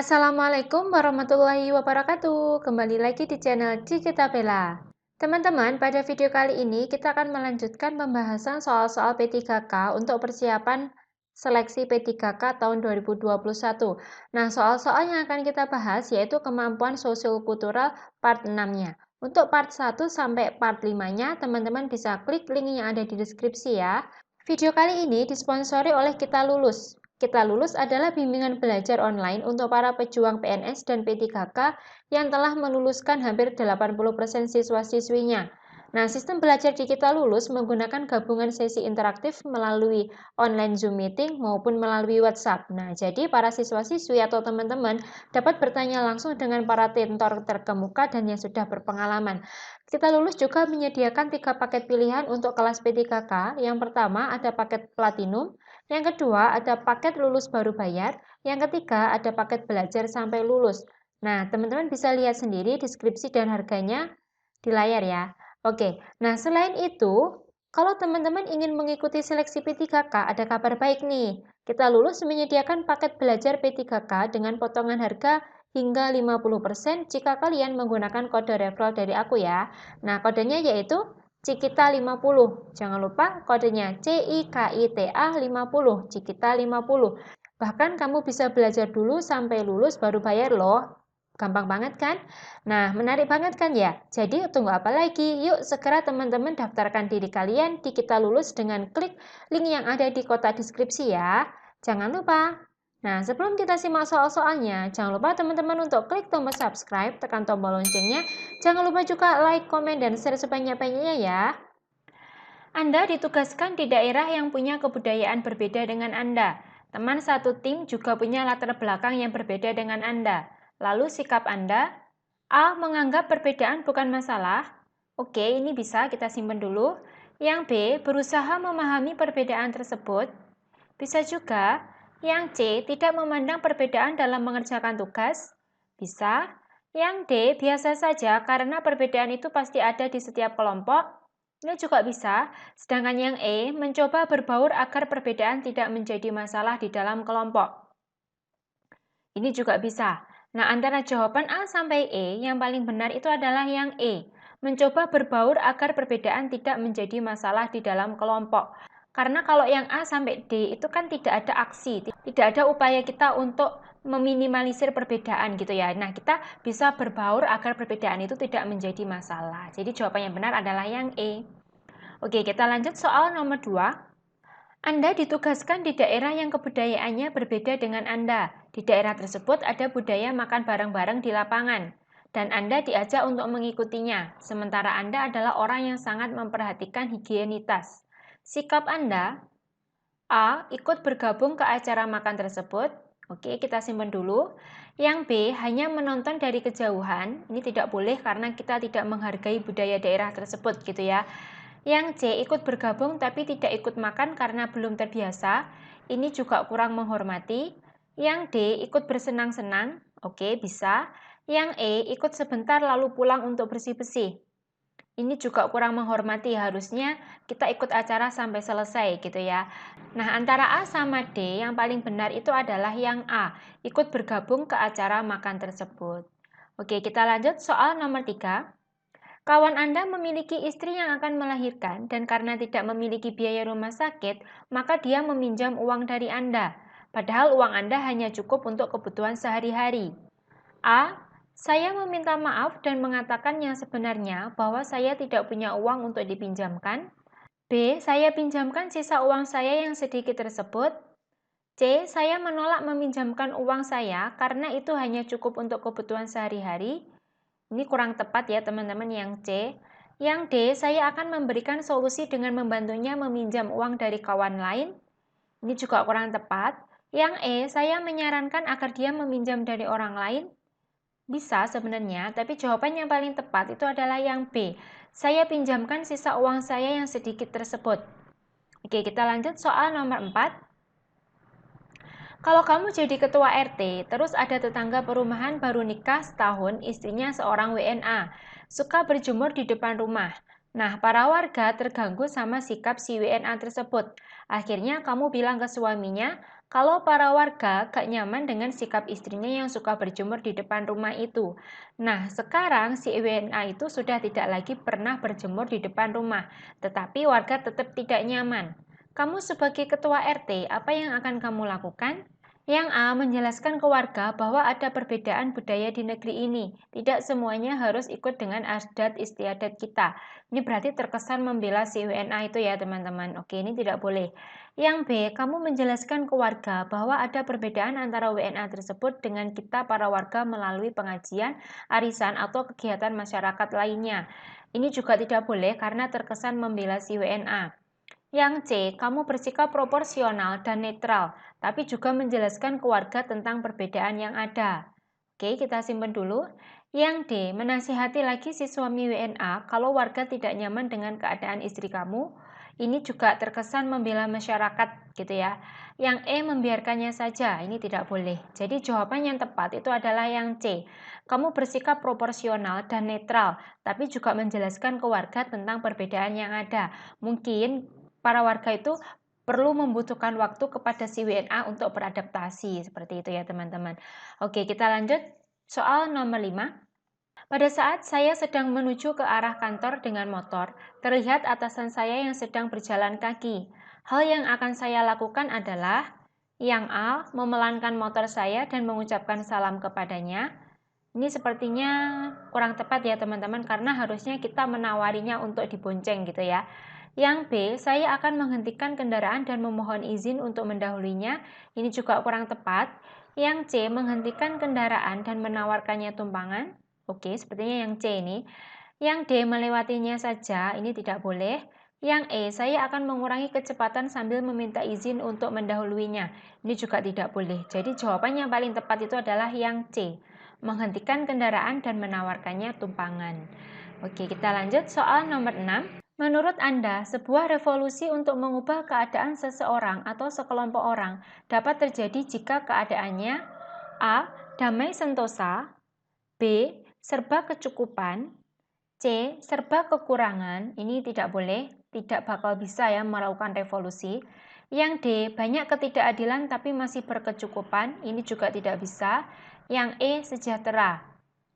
Assalamualaikum warahmatullahi wabarakatuh. Kembali lagi di channel Cikita Bella. Teman-teman, pada video kali ini kita akan melanjutkan pembahasan soal-soal P3K untuk persiapan seleksi P3K tahun 2021. Nah, soal-soal yang akan kita bahas yaitu kemampuan sosial-kultural part 6-nya. Untuk part 1 sampai part 5-nya, teman-teman bisa klik link yang ada di deskripsi ya. Video kali ini disponsori oleh Kita Lulus. Kita Lulus adalah bimbingan belajar online untuk para pejuang PNS dan P3K yang telah meluluskan hampir 80% siswa-siswinya. Nah, sistem belajar di Kita Lulus menggunakan gabungan sesi interaktif melalui online Zoom meeting maupun melalui WhatsApp. Nah, jadi para siswa-siswi atau teman-teman dapat bertanya langsung dengan para tentor terkemuka dan yang sudah berpengalaman. Kita Lulus juga menyediakan 3 paket pilihan untuk kelas P3K. Yang pertama ada paket Platinum, yang kedua ada paket lulus baru bayar, yang ketiga ada paket belajar sampai lulus. Nah, teman-teman bisa lihat sendiri deskripsi dan harganya di layar ya. Oke, nah selain itu, kalau teman-teman ingin mengikuti seleksi P3K, ada kabar baik nih. Kita Lulus menyediakan paket belajar P3K dengan potongan harga hingga 50% jika kalian menggunakan kode referral dari aku ya. Nah, kodenya yaitu Cikita 50. Jangan lupa kodenya CIKITA 50, Cikita 50. Bahkan kamu bisa belajar dulu sampai lulus baru bayar loh. Gampang banget kan? Nah, menarik banget kan ya? Jadi tunggu apa lagi? Yuk segera teman-teman daftarkan diri kalian di Kita Lulus dengan klik link yang ada di kotak deskripsi ya. Jangan lupa. Nah, sebelum kita simak soal-soalnya, jangan lupa teman-teman untuk klik tombol subscribe, tekan tombol loncengnya. Jangan lupa juga like, komen, dan share sebanyak-banyaknya ya. Anda ditugaskan di daerah yang punya kebudayaan berbeda dengan Anda. Teman satu tim juga punya latar belakang yang berbeda dengan Anda. Lalu sikap Anda, A. Menganggap perbedaan bukan masalah. Oke, ini bisa kita simpan dulu. Yang B. Berusaha memahami perbedaan tersebut. Bisa juga. Yang C. Tidak memandang perbedaan dalam mengerjakan tugas. Bisa. Yang D. Biasa saja karena perbedaan itu pasti ada di setiap kelompok. Ini juga bisa. Sedangkan yang E. Mencoba berbaur agar perbedaan tidak menjadi masalah di dalam kelompok. Ini juga bisa. Nah, antara jawaban A sampai E, yang paling benar itu adalah yang E. Mencoba berbaur agar perbedaan tidak menjadi masalah di dalam kelompok. Karena kalau yang A sampai D itu kan tidak ada aksi, tidak ada upaya kita untuk meminimalisir perbedaan gitu ya. Nah, kita bisa berbaur agar perbedaan itu tidak menjadi masalah. Jadi jawaban yang benar adalah yang E. Oke, kita lanjut soal nomor 2. Anda ditugaskan di daerah yang kebudayaannya berbeda dengan Anda. Di daerah tersebut ada budaya makan bareng-bareng di lapangan, dan Anda diajak untuk mengikutinya, sementara Anda adalah orang yang sangat memperhatikan higienitas. Sikap Anda, A. Ikut bergabung ke acara makan tersebut. Oke, kita simpan dulu. Yang B. Hanya menonton dari kejauhan. Ini tidak boleh karena kita tidak menghargai budaya daerah tersebut gitu ya. Yang C. Ikut bergabung tapi tidak ikut makan karena belum terbiasa. Ini juga kurang menghormati. Yang D. Ikut bersenang-senang. Oke, bisa. Yang E. Ikut sebentar lalu pulang untuk bersih-bersih. Ini juga kurang menghormati, harusnya kita ikut acara sampai selesai gitu ya. Nah, antara A sama D yang paling benar itu adalah yang A, ikut bergabung ke acara makan tersebut. Oke, kita lanjut soal nomor 3. Kawan Anda memiliki istri yang akan melahirkan dan karena tidak memiliki biaya rumah sakit, maka dia meminjam uang dari Anda. Padahal uang Anda hanya cukup untuk kebutuhan sehari-hari. A. Saya meminta maaf dan mengatakan yang sebenarnya bahwa saya tidak punya uang untuk dipinjamkan. B. Saya pinjamkan sisa uang saya yang sedikit tersebut. C. Saya menolak meminjamkan uang saya karena itu hanya cukup untuk kebutuhan sehari-hari. Ini kurang tepat ya teman-teman yang C. Yang D, saya akan memberikan solusi dengan membantunya meminjam uang dari kawan lain. Ini juga kurang tepat. Yang E, saya menyarankan agar dia meminjam dari orang lain. Bisa sebenarnya, tapi jawaban yang paling tepat itu adalah yang B. Saya pinjamkan sisa uang saya yang sedikit tersebut. Oke, kita lanjut soal nomor 4. Kalau kamu jadi ketua RT, terus ada tetangga perumahan baru nikah setahun, istrinya seorang WNA, suka berjemur di depan rumah. Nah, para warga terganggu sama sikap si WNA tersebut. Akhirnya kamu bilang ke suaminya, kalau para warga gak nyaman dengan sikap istrinya yang suka berjemur di depan rumah itu. Nah, sekarang si WNA itu sudah tidak lagi pernah berjemur di depan rumah, tetapi warga tetap tidak nyaman. Kamu sebagai ketua RT, apa yang akan kamu lakukan? Yang A. Menjelaskan ke warga bahwa ada perbedaan budaya di negeri ini. Tidak semuanya harus ikut dengan adat istiadat kita. Ini berarti terkesan membela si WNA itu ya teman-teman. Oke, ini tidak boleh. Yang B. Kamu menjelaskan ke warga bahwa ada perbedaan antara WNA tersebut dengan kita para warga melalui pengajian, arisan, atau kegiatan masyarakat lainnya. Ini juga tidak boleh karena terkesan membela si WNA. Yang C, kamu bersikap proporsional dan netral, tapi juga menjelaskan ke warga tentang perbedaan yang ada. Oke, kita simpan dulu. Yang D, menasihati lagi si suami WNA kalau warga tidak nyaman dengan keadaan istri kamu. Ini juga terkesan membela masyarakat gitu ya. Yang E, membiarkannya saja. Ini tidak boleh. Jadi jawaban yang tepat itu adalah yang C. Kamu bersikap proporsional dan netral, tapi juga menjelaskan ke warga tentang perbedaan yang ada. Mungkin para warga itu perlu membutuhkan waktu kepada si WNA untuk beradaptasi, seperti itu ya teman-teman. Oke, kita lanjut soal nomor 5. Pada saat saya sedang menuju ke arah kantor dengan motor, terlihat atasan saya yang sedang berjalan kaki. Hal yang akan saya lakukan adalah yang A. Memelankan motor saya dan mengucapkan salam kepadanya. Ini sepertinya kurang tepat ya teman-teman, karena harusnya kita menawarinya untuk dibonceng gitu ya. Yang B, saya akan menghentikan kendaraan dan memohon izin untuk mendahulunya. Ini juga kurang tepat. Yang C, menghentikan kendaraan dan menawarkannya tumpangan. Oke, sepertinya yang C ini. Yang D, melewatinya saja. Ini tidak boleh. Yang E, saya akan mengurangi kecepatan sambil meminta izin untuk mendahuluinya. Ini juga tidak boleh. Jadi jawaban yang paling tepat itu adalah yang C, menghentikan kendaraan dan menawarkannya tumpangan. Oke, kita lanjut soal nomor 6. Menurut Anda, sebuah revolusi untuk mengubah keadaan seseorang atau sekelompok orang dapat terjadi jika keadaannya A. Damai sentosa, B. Serba kecukupan, C. Serba kekurangan. Ini tidak boleh, tidak bakal bisa ya melakukan revolusi. Yang D. Banyak ketidakadilan tapi masih berkecukupan. Ini juga tidak bisa. Yang E. Sejahtera.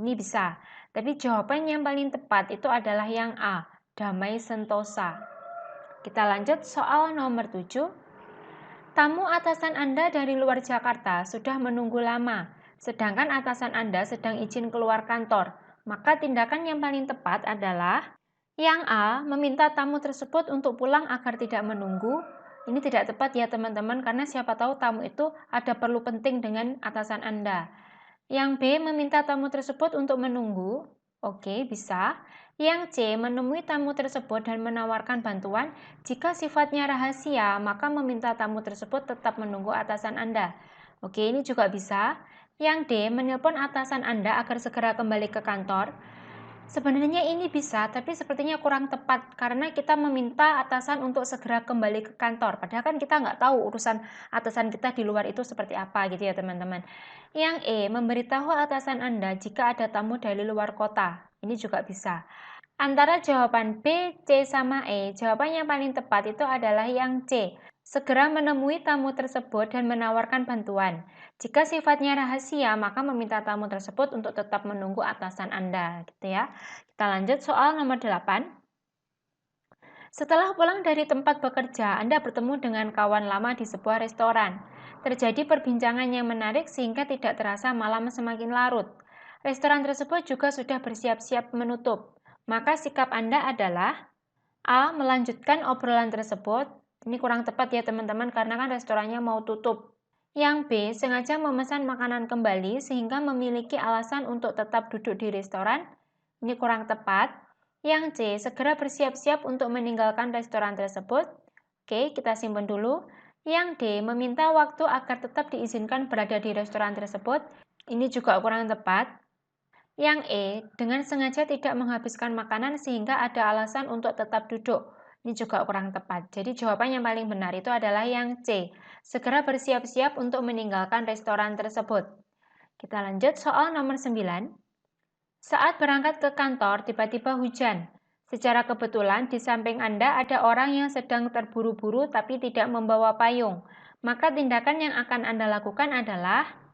Ini bisa. Tapi jawaban yang paling tepat itu adalah yang A. Damai sentosa. Kita lanjut soal nomor 7. Tamu atasan Anda dari luar Jakarta sudah menunggu lama, sedangkan atasan Anda sedang izin keluar kantor. Maka tindakan yang paling tepat adalah yang A, meminta tamu tersebut untuk pulang agar tidak menunggu. Ini tidak tepat ya teman-teman, karena siapa tahu tamu itu ada perlu penting dengan atasan Anda. Yang B, meminta tamu tersebut untuk menunggu. Oke, bisa. Yang C, menemui tamu tersebut dan menawarkan bantuan. Jika sifatnya rahasia, maka meminta tamu tersebut tetap menunggu atasan Anda. Oke, ini juga bisa. Yang D, menelpon atasan Anda agar segera kembali ke kantor. Sebenarnya ini bisa, tapi sepertinya kurang tepat karena kita meminta atasan untuk segera kembali ke kantor. Padahal kan kita nggak tahu urusan atasan kita di luar itu seperti apa gitu ya teman-teman. Yang E, memberitahu atasan Anda jika ada tamu dari luar kota. Ini juga bisa. Antara jawaban B, C, sama E, jawaban yang paling tepat itu adalah yang C. Segera menemui tamu tersebut dan menawarkan bantuan. Jika sifatnya rahasia, maka meminta tamu tersebut untuk tetap menunggu atasan Anda, gitu ya. Kita lanjut soal nomor 8. Setelah pulang dari tempat bekerja, Anda bertemu dengan kawan lama di sebuah restoran. Terjadi perbincangan yang menarik sehingga tidak terasa malam semakin larut. Restoran tersebut juga sudah bersiap-siap menutup. Maka sikap Anda adalah A. Melanjutkan obrolan tersebut. Ini kurang tepat ya teman-teman, karena kan restorannya mau tutup. Yang B. Sengaja memesan makanan kembali sehingga memiliki alasan untuk tetap duduk di restoran. Ini kurang tepat. Yang C. Segera bersiap-siap untuk meninggalkan restoran tersebut. Oke, kita simpan dulu. Yang D. Meminta waktu agar tetap diizinkan berada di restoran tersebut. Ini juga kurang tepat. Yang E, dengan sengaja tidak menghabiskan makanan sehingga ada alasan untuk tetap duduk. Ini juga kurang tepat. Jadi jawaban yang paling benar itu adalah yang C. Segera bersiap-siap untuk meninggalkan restoran tersebut. Kita lanjut soal nomor 9. Saat berangkat ke kantor, tiba-tiba hujan. Secara kebetulan, di samping Anda ada orang yang sedang terburu-buru tapi tidak membawa payung. maka tindakan yang akan Anda lakukan adalah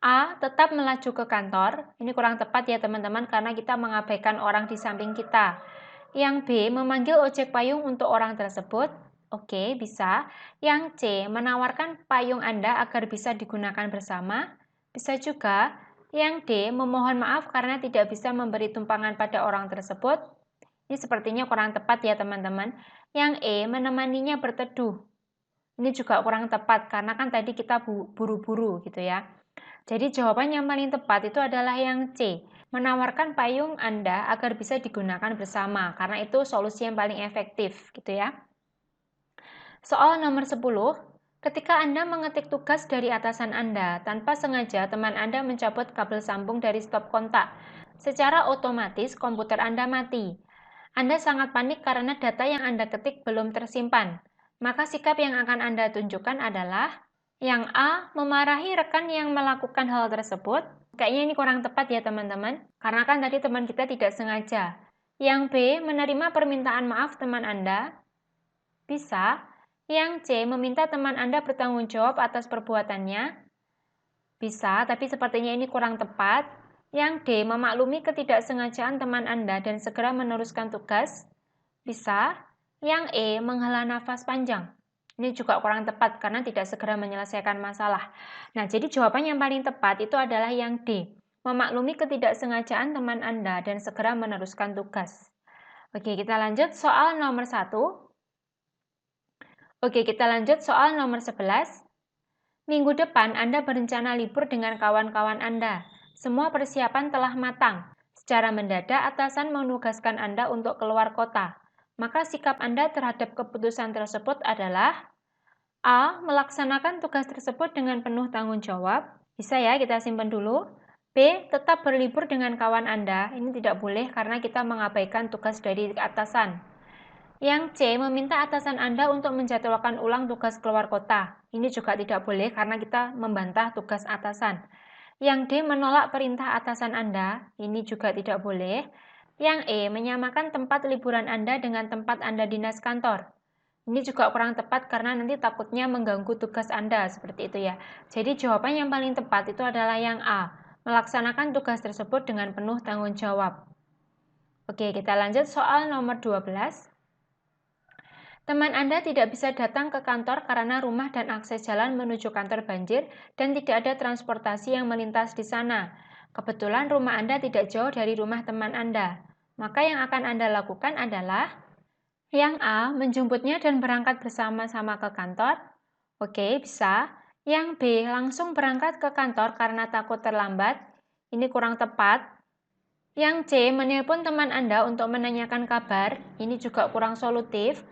A. Tetap melaju ke kantor. Ini kurang tepat ya teman-teman karena kita mengabaikan orang di samping kita. Yang B. Memanggil ojek payung untuk orang tersebut. Oke, bisa. Yang C. Menawarkan payung Anda agar bisa digunakan bersama. Bisa juga. Yang D. Memohon maaf karena tidak bisa memberi tumpangan pada orang tersebut. Ini sepertinya kurang tepat ya teman-teman. Yang E. Menemaninya berteduh. Ini juga kurang tepat karena kan tadi kita buru-buru gitu ya. Jadi jawaban yang paling tepat itu adalah yang C. Menawarkan payung Anda agar bisa digunakan bersama, karena itu solusi yang paling efektif gitu ya. Soal nomor 10, ketika Anda mengetik tugas dari atasan Anda, tanpa sengaja teman Anda mencabut kabel sambung dari stop kontak. Secara otomatis komputer Anda mati. Anda sangat panik karena data yang Anda ketik belum tersimpan. Maka sikap yang akan Anda tunjukkan adalah yang A, memarahi rekan yang melakukan hal tersebut. Kayaknya ini kurang tepat ya teman-teman, karena kan tadi teman kita tidak sengaja. Yang B, menerima permintaan maaf teman Anda. Bisa. Yang C, meminta teman Anda bertanggung jawab atas perbuatannya. Bisa, tapi sepertinya ini kurang tepat. Yang D, memaklumi ketidaksengajaan teman Anda dan segera meneruskan tugas. Bisa. Yang E, menghela nafas panjang. Ini juga kurang tepat karena tidak segera menyelesaikan masalah. Nah, jadi jawaban yang paling tepat itu adalah yang D. Memaklumi ketidaksengajaan teman Anda dan segera meneruskan tugas. Oke, kita lanjut soal nomor 1. Oke, kita lanjut soal nomor 11. Minggu depan Anda berencana libur dengan kawan-kawan Anda. Semua persiapan telah matang. Secara mendadak, atasan menugaskan Anda untuk keluar kota. Maka sikap Anda terhadap keputusan tersebut adalah A. Melaksanakan tugas tersebut dengan penuh tanggung jawab. Bisa ya, kita simpan dulu. B. Tetap berlibur dengan kawan Anda. Ini tidak boleh karena kita mengabaikan tugas dari atasan. Yang C. Meminta atasan Anda untuk menjadwalkan ulang tugas keluar kota. Ini juga tidak boleh karena kita membantah tugas atasan. Yang D. Menolak perintah atasan Anda. Ini juga tidak boleh. Yang E. Menyamakan tempat liburan Anda dengan tempat Anda dinas kantor. Ini juga kurang tepat karena nanti takutnya mengganggu tugas Anda, seperti itu ya. Jadi jawaban yang paling tepat itu adalah yang A, melaksanakan tugas tersebut dengan penuh tanggung jawab. Oke, kita lanjut soal nomor 12. Teman Anda tidak bisa datang ke kantor karena rumah dan akses jalan menuju kantor banjir dan tidak ada transportasi yang melintas di sana. Kebetulan rumah Anda tidak jauh dari rumah teman Anda. Maka yang akan Anda lakukan adalah yang A, menjemputnya dan berangkat bersama-sama ke kantor. Oke, bisa. Yang B, langsung berangkat ke kantor karena takut terlambat. Ini kurang tepat. Yang C, menelpon teman Anda untuk menanyakan kabar. Ini juga kurang solutif.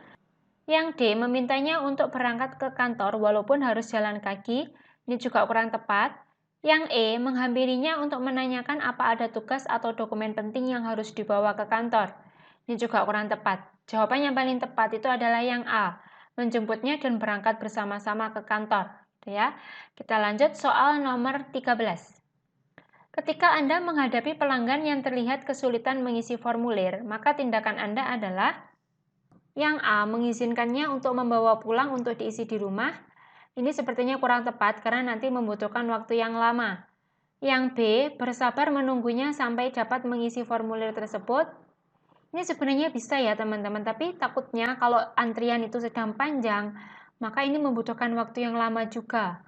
Yang D, memintanya untuk berangkat ke kantor walaupun harus jalan kaki. Ini juga kurang tepat. Yang E, menghampirinya untuk menanyakan apa ada tugas atau dokumen penting yang harus dibawa ke kantor. Ini juga kurang tepat. Jawaban yang paling tepat itu adalah yang A, menjemputnya dan berangkat bersama-sama ke kantor. Ya. Kita lanjut soal nomor 13. Ketika Anda menghadapi pelanggan yang terlihat kesulitan mengisi formulir, maka tindakan Anda adalah yang A, mengizinkannya untuk membawa pulang untuk diisi di rumah. Ini sepertinya kurang tepat karena nanti membutuhkan waktu yang lama. Yang B, bersabar menunggunya sampai dapat mengisi formulir tersebut. Ini sebenarnya bisa ya teman-teman, tapi takutnya kalau antrian itu sedang panjang, maka ini membutuhkan waktu yang lama juga.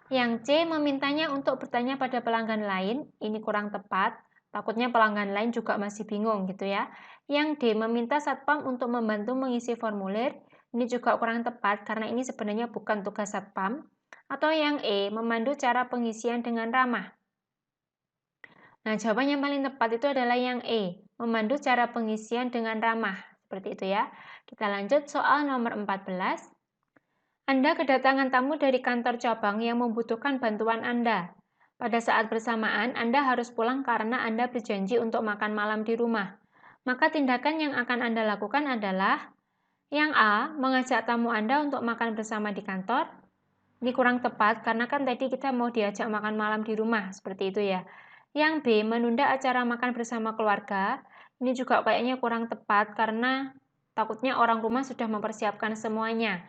Yang C, memintanya untuk bertanya pada pelanggan lain, ini kurang tepat, takutnya pelanggan lain juga masih bingung gitu ya. Yang D, meminta satpam untuk membantu mengisi formulir, ini juga kurang tepat karena ini sebenarnya bukan tugas satpam. Atau yang E, memandu cara pengisian dengan ramah. Nah, jawaban yang paling tepat itu adalah yang E, memandu cara pengisian dengan ramah. Seperti itu ya. Kita lanjut soal nomor 14. Anda kedatangan tamu dari kantor cabang yang membutuhkan bantuan Anda. Pada saat bersamaan, Anda harus pulang karena Anda berjanji untuk makan malam di rumah. Maka tindakan yang akan Anda lakukan adalah yang A, mengajak tamu Anda untuk makan bersama di kantor. Ini kurang tepat karena kan tadi kita mau diajak makan malam di rumah, seperti itu ya. Yang B, menunda acara makan bersama keluarga. Ini juga kayaknya kurang tepat karena takutnya orang rumah sudah mempersiapkan semuanya.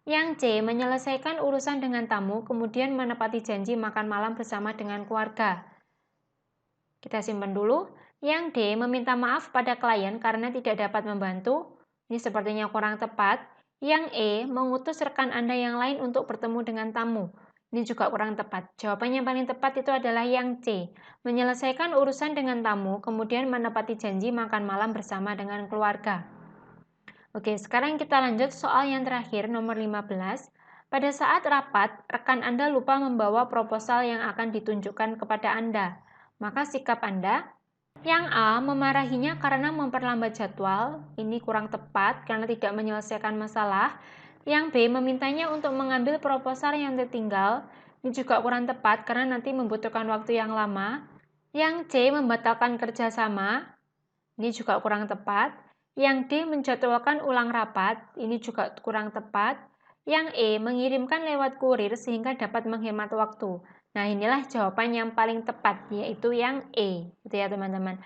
Yang C, menyelesaikan urusan dengan tamu, kemudian menepati janji makan malam bersama dengan keluarga. Kita simpan dulu. Yang D, meminta maaf pada klien karena tidak dapat membantu. Ini sepertinya kurang tepat. Yang E, mengutus rekan Anda yang lain untuk bertemu dengan tamu. Ini juga kurang tepat. Jawaban yang paling tepat itu adalah yang C, menyelesaikan urusan dengan tamu, kemudian menepati janji makan malam bersama dengan keluarga. Oke, sekarang kita lanjut soal yang terakhir, nomor 15. Pada saat rapat, rekan Anda lupa membawa proposal yang akan ditunjukkan kepada Anda. Maka sikap Anda, yang A, memarahinya karena memperlambat jadwal. Ini kurang tepat karena tidak menyelesaikan masalah. Yang B, memintanya untuk mengambil proposal yang tertinggal. Ini juga kurang tepat karena nanti membutuhkan waktu yang lama. Yang C, membatalkan kerjasama. Ini juga kurang tepat. Yang D, menjadwalkan ulang rapat. Ini juga kurang tepat. Yang E, mengirimkan lewat kurir sehingga dapat menghemat waktu. Nah, inilah jawaban yang paling tepat, yaitu yang E. Gitu ya, teman-teman.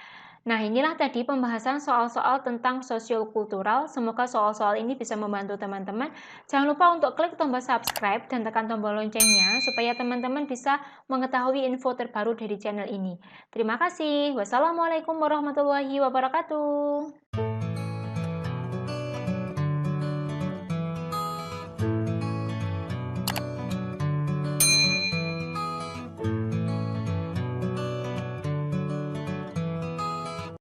Nah, inilah tadi pembahasan soal-soal tentang sosial kultural. Semoga soal-soal ini bisa membantu teman-teman. Jangan lupa untuk klik tombol subscribe dan tekan tombol loncengnya supaya teman-teman bisa mengetahui info terbaru dari channel ini. Terima kasih. Wassalamualaikum warahmatullahi wabarakatuh.